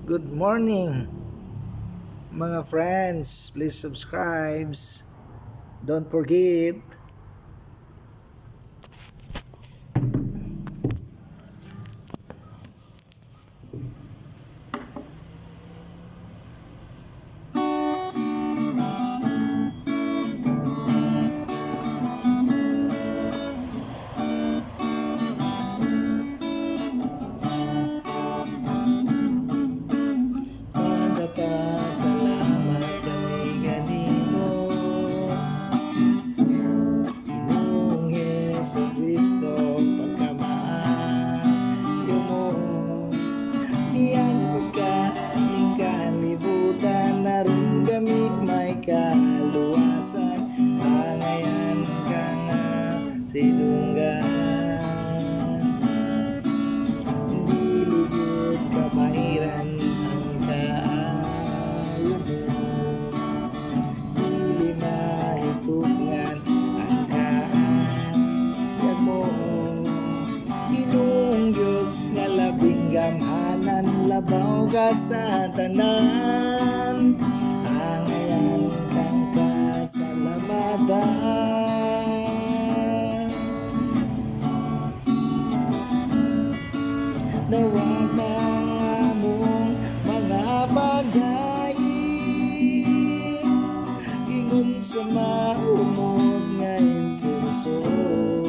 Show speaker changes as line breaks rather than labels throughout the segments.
Good morning, mga friends. Please subscribe. Don't forget. Salamat kami ganimo. Ginoong Hesus Kristo, pagkamaayo mo. Iyan pagkaing kalibutan, naroon kami may kaluwasan. Pangayan ka nga sinunggan. Hindi lugod kabahiran ang kaayo mo. Dili mahitungan ang kaayag mo. Ginoong Diyos nga labing gamhanan, labaw ka sa tanan. Angayan kang kasalamatan. Nawag ng among mga pagdaig, ingon sa maumog ngayon sinusod.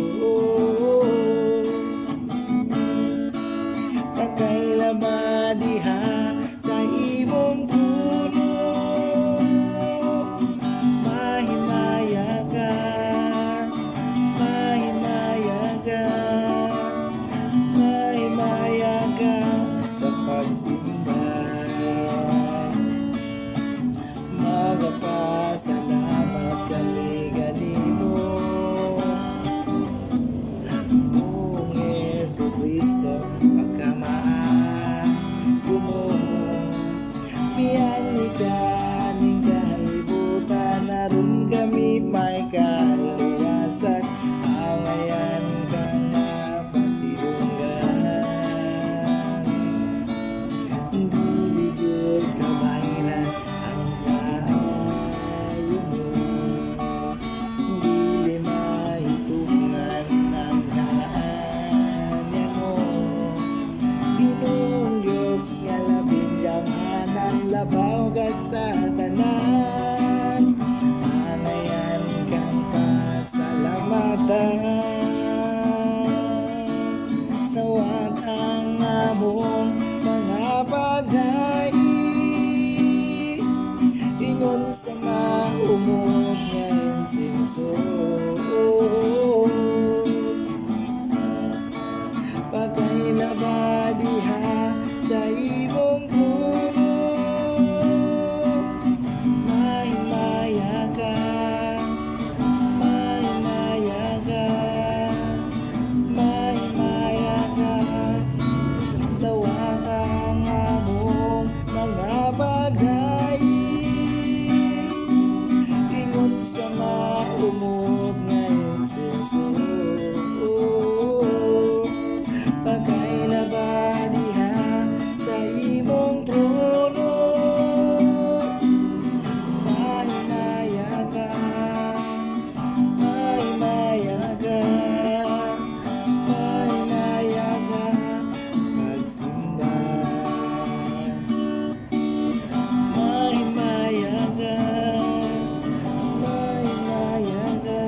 Pagkailaba diha sa imong tulog, mahimaya ka, mahimaya ka, mahimaya ka sa pagsimba. Magpasalamat kami ganimo. Kung Yesu Kristo, pagkamaayo mo. Miyani ka ning kalibutan, naroon kami may kaluwasan. Awayan ka nga pasiunggan. Dili gyud kabahiran ang kaayo mo. Dili mahitungan ang kaanyag mo. Ginoong Diyos nga labing gamhanan, labaw ka sa tanan. Anayan kang kasalamatan. Nawag ang among mga pagdaig, ingon sa maumog ngayon sinusod. Pagkailaba diha sa imong tulog, mahimaya ka, mahimaya ka, mahimaya ka. Tawag ang among mga pagdaig, ingon sa maumog ngayon sinusod. Pagkailaba diha sa imong trono, mahimaya ka, mahimaya ka, mahimaya ka, magsimba. Mahimaya ka, mahimaya ka,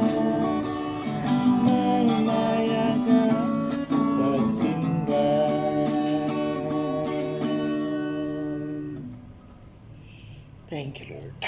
mahimaya ka, magsimba. Thank you, Lord.